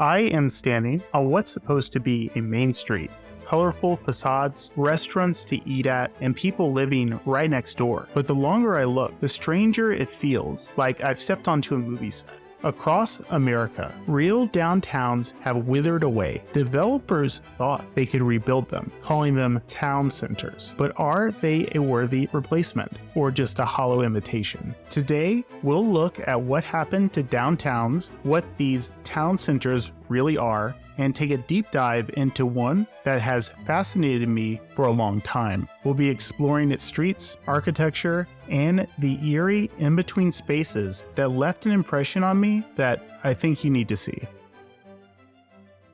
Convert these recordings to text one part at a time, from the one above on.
I am standing on what's supposed to be a main street. Colorful facades, restaurants to eat at, and people living right next door. But the longer I look, the stranger it feels, like I've stepped onto a movie set. Across America, real downtowns have withered away. Developers thought they could rebuild them, calling them town centers. But are they a worthy replacement, or just a hollow imitation? Today, we'll look at what happened to downtowns, what these town centers really are, and take a deep dive into one that has fascinated me for a long time. We'll be exploring its streets, architecture, and the eerie in-between spaces that left an impression on me that I think you need to see.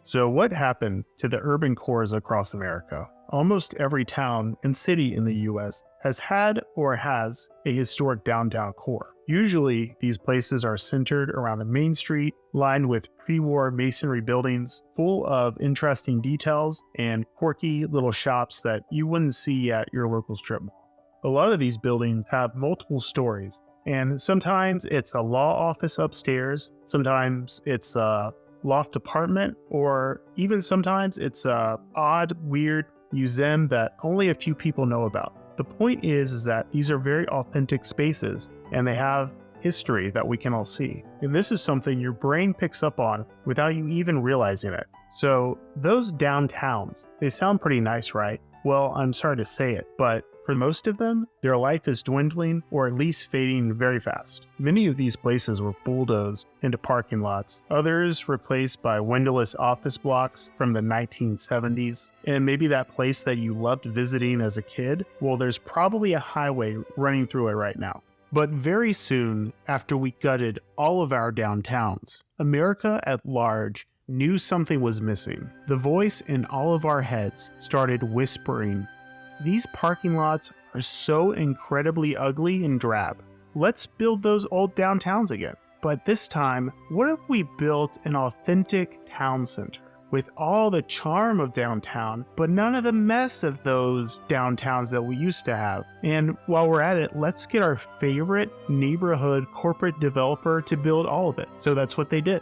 So what happened to the urban cores across America? Almost every town and city in the US has had or has a historic downtown core. Usually, these places are centered around a main street, lined with pre-war masonry buildings, full of interesting details and quirky little shops that you wouldn't see at your local strip mall. A lot of these buildings have multiple stories, and sometimes it's a law office upstairs, sometimes it's a loft apartment, or even sometimes it's a odd, weird museum that only a few people know about. The point is that these are very authentic spaces, and they have history that we can all see. And this is something your brain picks up on without you even realizing it. So those downtowns, they sound pretty nice, right? Well, I'm sorry to say it, but for most of them, their life is dwindling or at least fading very fast. Many of these places were bulldozed into parking lots, others replaced by windowless office blocks from the 1970s. And maybe that place that you loved visiting as a kid, well, there's probably a highway running through it right now. But very soon, after we gutted all of our downtowns, America at large knew something was missing. The voice in all of our heads started whispering, "These parking lots are so incredibly ugly and drab. Let's build those old downtowns again." But this time, what if we built an authentic town center with all the charm of downtown, but none of the mess of those downtowns that we used to have? And while we're at it, let's get our favorite neighborhood corporate developer to build all of it. So that's what they did.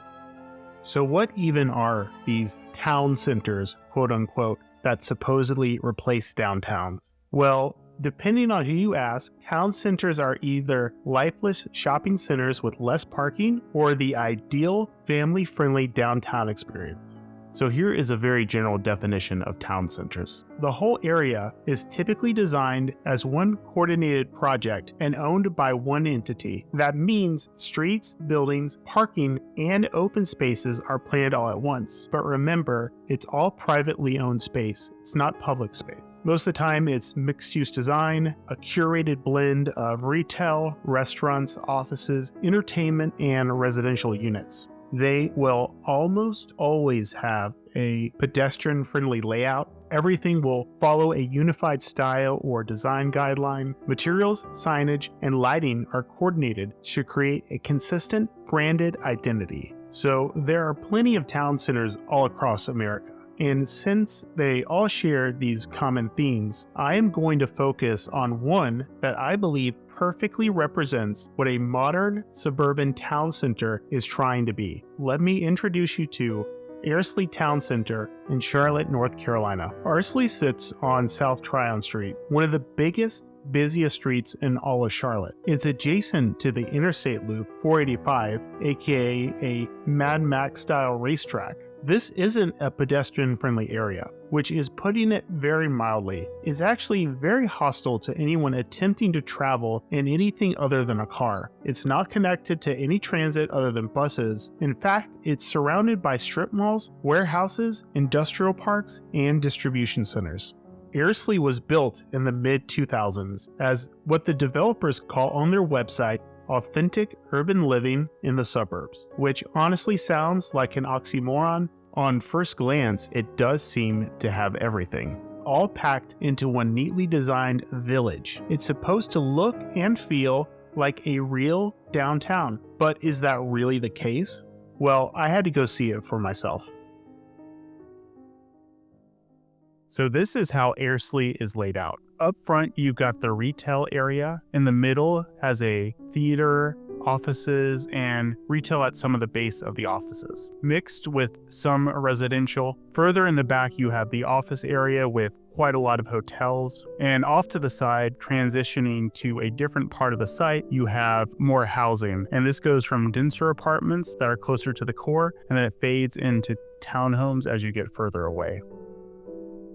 So what even are these town centers, quote unquote, that supposedly replace downtowns? Well, depending on who you ask, town centers are either lifeless shopping centers with less parking or the ideal family-friendly downtown experience. So here is a very general definition of town centers. The whole area is typically designed as one coordinated project and owned by one entity. That means streets, buildings, parking, and open spaces are planned all at once. But remember, it's all privately owned space. It's not public space. Most of the time, it's mixed-use design, a curated blend of retail, restaurants, offices, entertainment, and residential units. They will almost always have a pedestrian-friendly layout. Everything will follow a unified style or design guideline. Materials, signage, and lighting are coordinated to create a consistent branded identity. So there are plenty of town centers all across America. And since they all share these common themes, I am going to focus on one that I believe perfectly represents what a modern suburban town center is trying to be. Let me introduce you to Ayrsley Town Center in Charlotte, North Carolina. Ayrsley sits on South Tryon Street, one of the biggest, busiest streets in all of Charlotte. It's adjacent to the Interstate Loop 485, aka a Mad Max style racetrack. This isn't a pedestrian-friendly area, which is putting it very mildly. It's actually very hostile to anyone attempting to travel in anything other than a car. It's not connected to any transit other than buses. In fact, it's surrounded by strip malls, warehouses, industrial parks, and distribution centers. Ayrsley was built in the mid-2000s as what the developers call on their website authentic urban living in the suburbs, which honestly sounds like an oxymoron. On first glance, it does seem to have everything, all packed into one neatly designed village. It's supposed to look and feel like a real downtown, but is that really the case? Well, I had to go see it for myself. So this is how Ayrsley is laid out. Up front, you've got the retail area. In the middle has a theater, offices and retail at some of the base of the offices, mixed with some residential. Further in the back, you have the office area with quite a lot of hotels, and off to the side, transitioning to a different part of the site, you have more housing, and this goes from denser apartments that are closer to the core, and then it fades into townhomes as you get further away.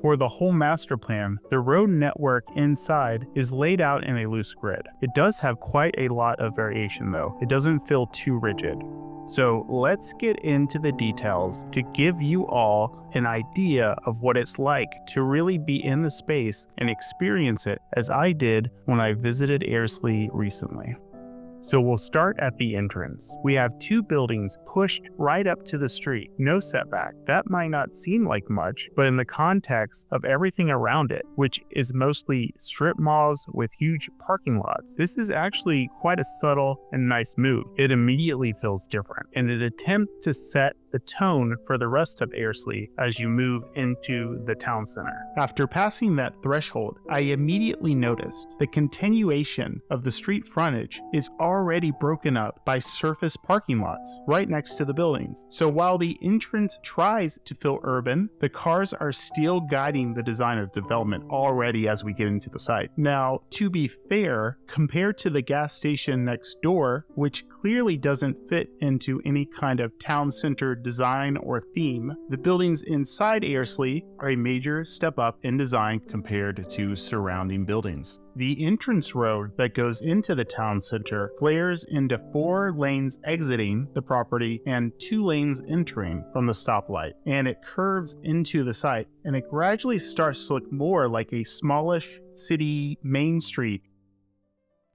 For the whole master plan, the road network inside is laid out in a loose grid. It does have quite a lot of variation though. It doesn't feel too rigid. So let's get into the details to give you all an idea of what it's like to really be in the space and experience it as I did when I visited Ayrsley recently. So we'll start at the entrance. We have two buildings pushed right up to the street, no setback. That might not seem like much, but in the context of everything around it, which is mostly strip malls with huge parking lots, this is actually quite a subtle and nice move. It immediately feels different, and an attempt to set the tone for the rest of Ayrsley as you move into the town center. After passing that threshold, I immediately noticed the continuation of the street frontage is already broken up by surface parking lots right next to the buildings. So while the entrance tries to feel urban, the cars are still guiding the design of development already as we get into the site. Now, to be fair, compared to the gas station next door, which clearly doesn't fit into any kind of town center design or theme, the buildings inside Ayrsley are a major step up in design compared to surrounding buildings. The entrance road that goes into the town center flares into 4 lanes exiting the property and 2 lanes entering from the stoplight, and it curves into the site, and it gradually starts to look more like a smallish city main street.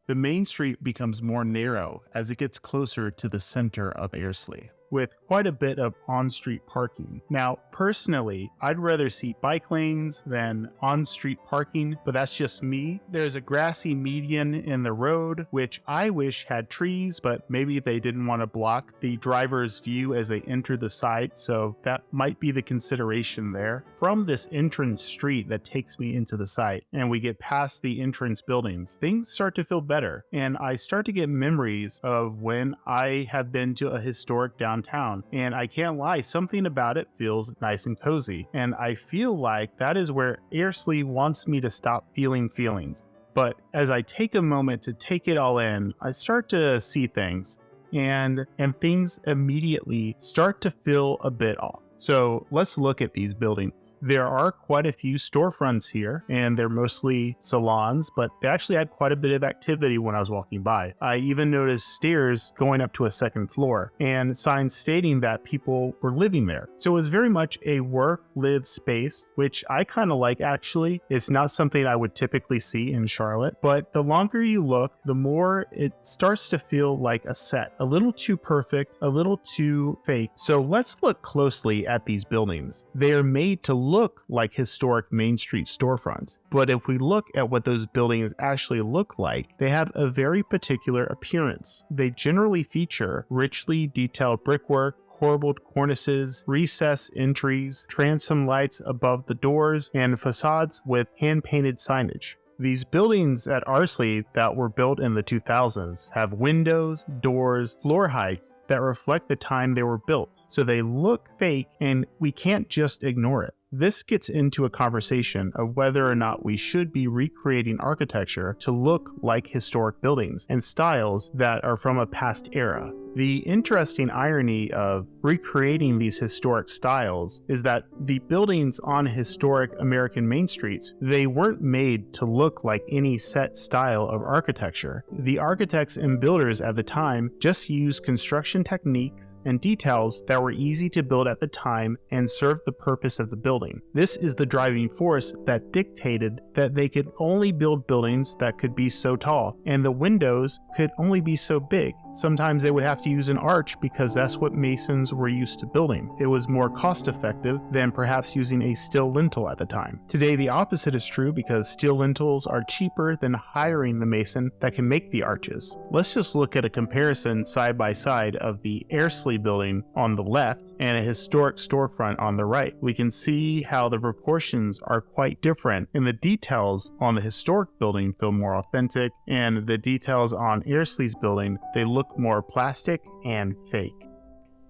The main street becomes more narrow as it gets closer to the center of Ayrsley, with quite a bit of on-street parking. Now, personally, I'd rather see bike lanes than on-street parking, but that's just me. There's a grassy median in the road, which I wish had trees, but maybe they didn't want to block the driver's view as they enter the site, so that might be the consideration there. From this entrance street that takes me into the site, and we get past the entrance buildings, things start to feel better, and I start to get memories of when I have been to a historic downtown. And I can't lie, something about it feels nice and cozy. And I feel like that is where Ayrsley wants me to stop feeling feelings. But as I take a moment to take it all in, I start to see things. And things immediately start to feel a bit off. So let's look at these buildings. There are quite a few storefronts here, and they're mostly salons, but they actually had quite a bit of activity when I was walking by. I even noticed stairs going up to a second floor and signs stating that people were living there. So it was very much a work-live space, which I kind of like actually. It's not something I would typically see in Charlotte, but the longer you look, the more it starts to feel like a set. A little too perfect, a little too fake. So let's look closely at these buildings. They are made to look like historic Main Street storefronts, but if we look at what those buildings actually look like, they have a very particular appearance. They generally feature richly detailed brickwork, corbelled cornices, recessed entries, transom lights above the doors, and facades with hand-painted signage. These buildings at Ayrsley that were built in the 2000s have windows, doors, floor heights that reflect the time they were built. So they look fake, and we can't just ignore it. This gets into a conversation of whether or not we should be recreating architecture to look like historic buildings and styles that are from a past era. The interesting irony of recreating these historic styles is that the buildings on historic American main streets, they weren't made to look like any set style of architecture. The architects and builders at the time just used construction techniques and details that were easy to build at the time and served the purpose of the building. This is the driving force that dictated that they could only build buildings that could be so tall, and the windows could only be so big. Sometimes they would have to use an arch because that's what masons were used to building. It was more cost effective than perhaps using a steel lintel at the time. Today the opposite is true because steel lintels are cheaper than hiring the mason that can make the arches. Let's just look at a comparison side by side of the Ayrsley building on the left and a historic storefront on the right. We can see how the proportions are quite different, and the details on the historic building feel more authentic, and the details on Ayrsley's building, they look look more plastic and fake.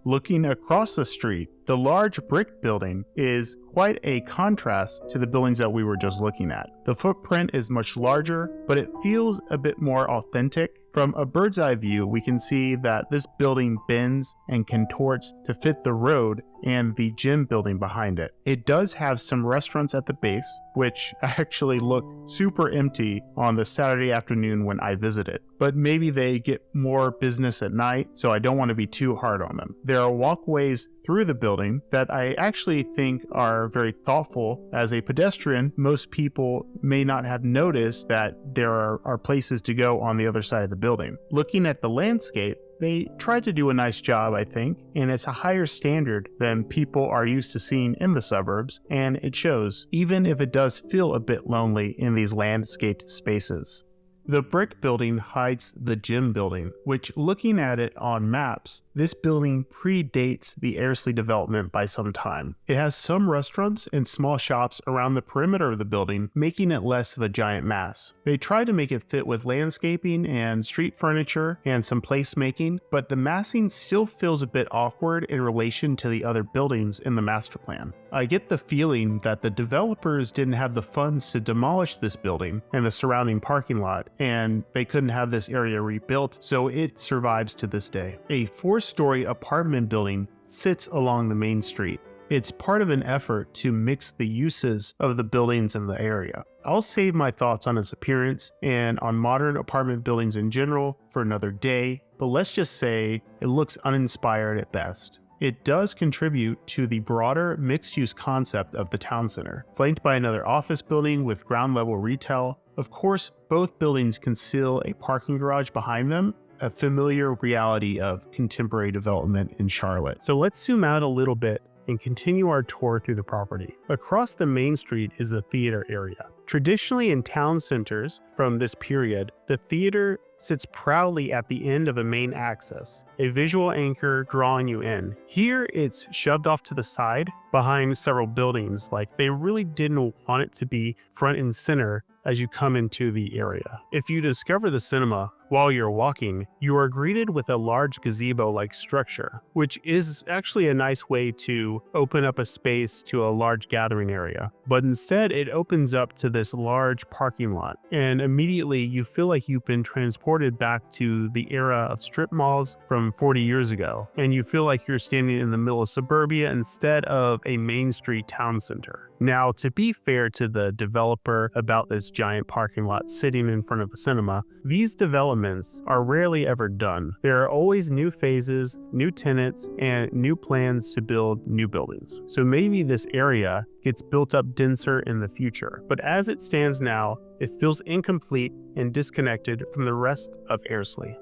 Looking across the street, the large brick building is quite a contrast to the buildings that we were just looking at. The footprint is much larger, but it feels a bit more authentic. From a bird's eye view, we can see that this building bends and contorts to fit the road and the gym building behind it. It does have some restaurants at the base, which actually look super empty on the Saturday afternoon when I visited. But maybe they get more business at night, so I don't want to be too hard on them. There are walkways through the building that I actually think are very thoughtful. As a pedestrian, most people may not have noticed that there are places to go on the other side of the building. Looking at the landscape, they tried to do a nice job, I think, and it's a higher standard than people are used to seeing in the suburbs, and it shows, even if it does feel a bit lonely in these landscaped spaces. The brick building hides the gym building, which, looking at it on maps, this building predates the Ayrsley development by some time. It has some restaurants and small shops around the perimeter of the building, making it less of a giant mass. They tried to make it fit with landscaping and street furniture and some placemaking, but the massing still feels a bit awkward in relation to the other buildings in the master plan. I get the feeling that the developers didn't have the funds to demolish this building and the surrounding parking lot, and they couldn't have this area rebuilt, so it survives to this day. A 4-story apartment building sits along the main street. It's part of an effort to mix the uses of the buildings in the area. I'll save my thoughts on its appearance and on modern apartment buildings in general for another day, but let's just say it looks uninspired at best. It does contribute to the broader mixed-use concept of the town center, flanked by another office building with ground-level retail. Of course, both buildings conceal a parking garage behind them, a familiar reality of contemporary development in Charlotte. So let's zoom out a little bit and continue our tour through the property. Across the main street is the theater area. Traditionally in town centers from this period, the theater sits proudly at the end of a main axis, a visual anchor drawing you in. Here it's shoved off to the side behind several buildings, like they really didn't want it to be front and center as you come into the area. If you discover the cinema while you're walking, you are greeted with a large gazebo-like structure, which is actually a nice way to open up a space to a large gathering area. But instead, it opens up to this large parking lot, and immediately you feel like you've been transported back to the era of strip malls from 40 years ago, and you feel like you're standing in the middle of suburbia instead of a main street town center. Now, to be fair to the developer about this giant parking lot sitting in front of a cinema, these developments are rarely ever done. There are always new phases, new tenants, and new plans to build new buildings. So maybe this area gets built up denser in the future. But as it stands now, it feels incomplete and disconnected from the rest of Ayrsley.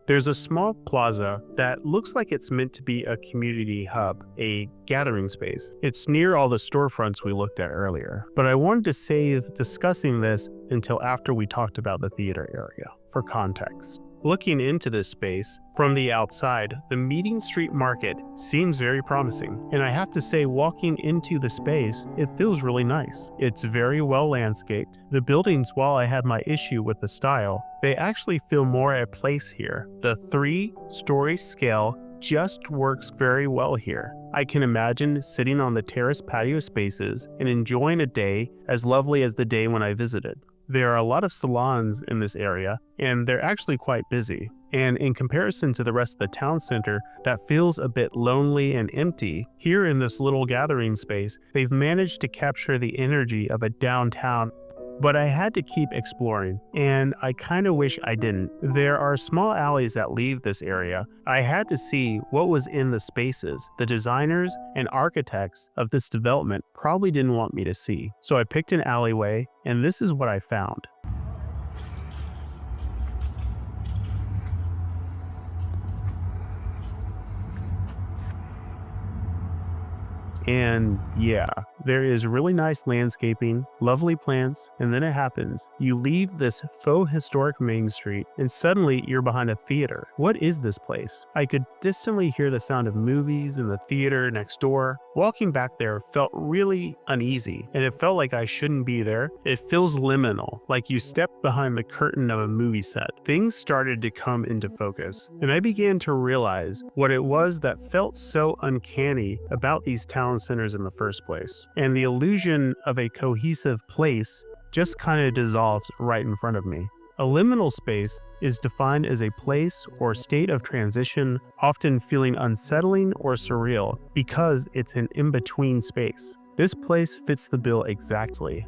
There's a small plaza that looks like it's meant to be a community hub, a gathering space. It's near all the storefronts we looked at earlier, but I wanted to save discussing this until after we talked about the theater area, for context. Looking into this space from the outside, the Meeting Street Market seems very promising, and I have to say, walking into the space, it feels really nice. It's very well landscaped. The buildings, while I had my issue with the style, they actually feel more at place here. The 3-story scale just works very well here. I can imagine sitting on the terrace patio spaces and enjoying a day as lovely as the day when I visited. There are a lot of salons in this area, and they're actually quite busy. And in comparison to the rest of the town center that feels a bit lonely and empty, here in this little gathering space, they've managed to capture the energy of a downtown. But I had to keep exploring, and I kind of wish I didn't. There are small alleys that leave this area. I had to see what was in the spaces the designers and architects of this development probably didn't want me to see. So I picked an alleyway, and this is what I found. And yeah, there is really nice landscaping, lovely plants, and then it happens. You leave this faux historic main street, and suddenly you're behind a theater. What is this place? I could distantly hear the sound of movies in the theater next door. Walking back there felt really uneasy, and it felt like I shouldn't be there. It feels liminal, like you stepped behind the curtain of a movie set. Things started to come into focus, and I began to realize what it was that felt so uncanny about these town centers in the first place. And the illusion of a cohesive place just kind of dissolves right in front of me. A liminal space is defined as a place or state of transition, often feeling unsettling or surreal because it's an in-between space. This place fits the bill exactly.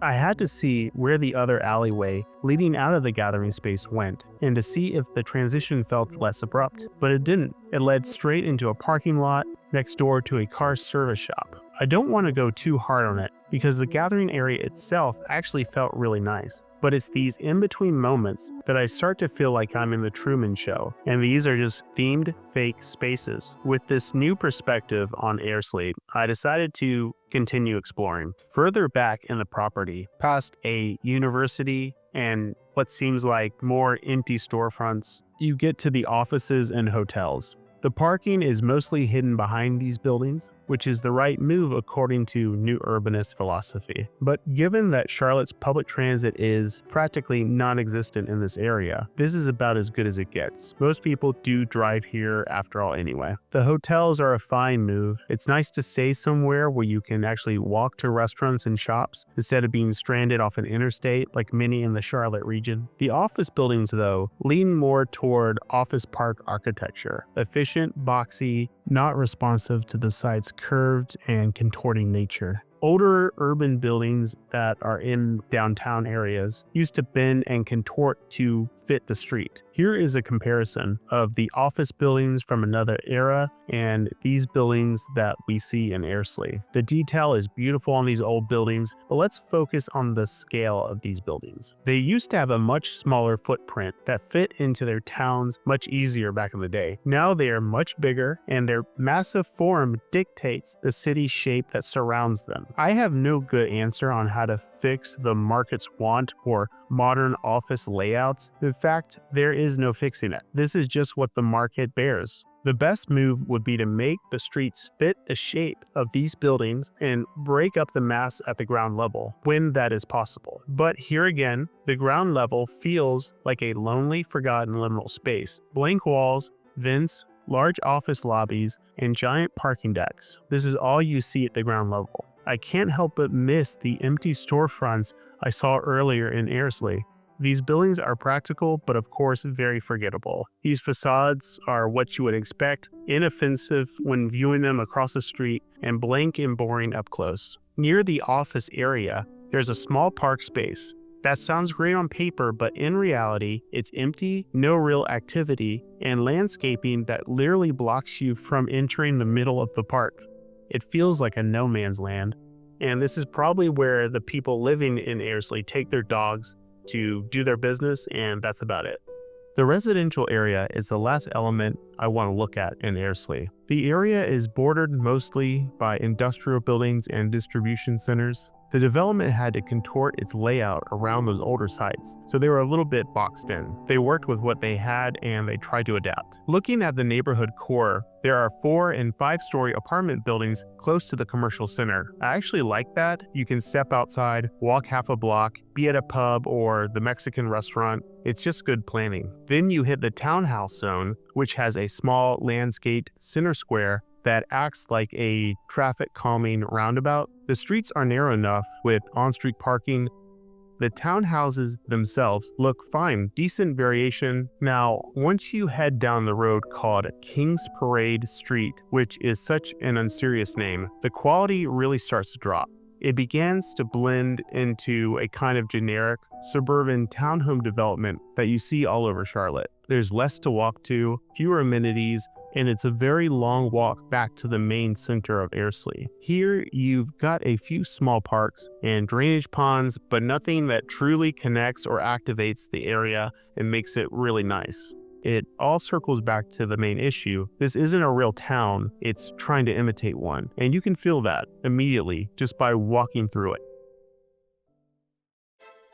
I had to see where the other alleyway leading out of the gathering space went, and to see if the transition felt less abrupt. But it didn't. It led straight into a parking lot next door to a car service shop. I don't want to go too hard on it, because the gathering area itself actually felt really nice. But it's these in-between moments that I start to feel like I'm in the Truman Show, and these are just themed fake spaces. With this new perspective on Ayrsley, I decided to continue exploring. Further back in the property, past a university and what seems like more empty storefronts, you get to the offices and hotels. The parking is mostly hidden behind these buildings, which is the right move according to new urbanist philosophy. But given that Charlotte's public transit is practically non-existent in this area, this is about as good as it gets. Most people do drive here after all anyway. The hotels are a fine move. It's nice to stay somewhere where you can actually walk to restaurants and shops instead of being stranded off an interstate like many in the Charlotte region. The office buildings, though, lean more toward office park architecture. Efficient, boxy, not responsive to the site's curved and contorting nature. Older urban buildings that are in downtown areas used to bend and contort to fit the street. Here is a comparison of the office buildings from another era and these buildings that we see in Ayrsley. The detail is beautiful on these old buildings, but let's focus on the scale of these buildings. They used to have a much smaller footprint that fit into their towns much easier back in the day. Now they are much bigger, and their massive form dictates the city shape that surrounds them. I have no good answer on how to fix the market's want for modern office layouts. In fact, there is no fixing it. This is just what the market bears. The best move would be to make the streets fit the shape of these buildings and break up the mass at the ground level when that is possible. But here again, the ground level feels like a lonely, forgotten liminal space. Blank walls, vents, large office lobbies, and giant parking decks. This is all you see at the ground level. I can't help but miss the empty storefronts I saw earlier in Ayrsley. These buildings are practical, but of course very forgettable. These facades are what you would expect, inoffensive when viewing them across the street, and blank and boring up close. Near the office area, there's a small park space. That sounds great on paper, but in reality, it's empty, no real activity, and landscaping that literally blocks you from entering the middle of the park. It feels like a no man's land, and this is probably where the people living in Ayrsley take their dogs to do their business, and that's about it. The residential area is the last element I want to look at in Ayrsley. The area is bordered mostly by industrial buildings and distribution centers. The development had to contort its layout around those older sites, so they were a little bit boxed in. They worked with what they had and they tried to adapt. Looking at the neighborhood core, there are 4- and 5-story apartment buildings close to the commercial center. I actually like that. You can step outside, walk half a block, be at a pub or the Mexican restaurant. It's just good planning. Then you hit the townhouse zone, which has a small landscaped center square that acts like a traffic calming roundabout. The streets are narrow enough with on-street parking. The townhouses themselves look fine, decent variation. Now, once you head down the road called King's Parade Street, which is such an unserious name, the quality really starts to drop. It begins to blend into a kind of generic suburban townhome development that you see all over Charlotte. There's less to walk to, fewer amenities, and it's a very long walk back to the main center of Ayrsley. Here, you've got a few small parks and drainage ponds, but nothing that truly connects or activates the area and makes it really nice. it all circles back to the main issue. This isn't a real town, it's trying to imitate one. And you can feel that immediately just by walking through it.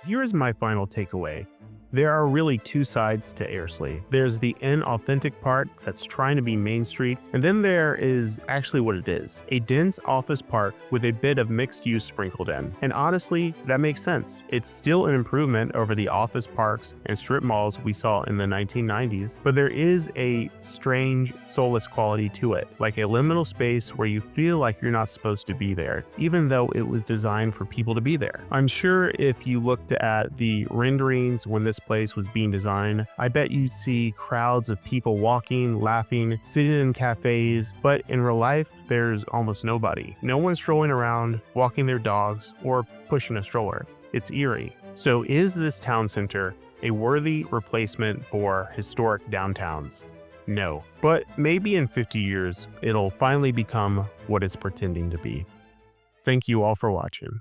Here is my final takeaway. There are really two sides to Ayrsley. There's the inauthentic part that's trying to be Main Street, and then there is actually what it is, a dense office park with a bit of mixed use sprinkled in. And honestly, that makes sense. It's still an improvement over the office parks and strip malls we saw in the 1990s, but there is a strange, soulless quality to it, like a liminal space where you feel like you're not supposed to be there, even though it was designed for people to be there. I'm sure if you looked at the renderings when this place was being designed, I bet you'd see crowds of people walking, laughing, sitting in cafes, but in real life, there's almost nobody. No one's strolling around, walking their dogs, or pushing a stroller. It's eerie. So is this town center a worthy replacement for historic downtowns? No, but maybe in 50 years, it'll finally become what it's pretending to be. Thank you all for watching.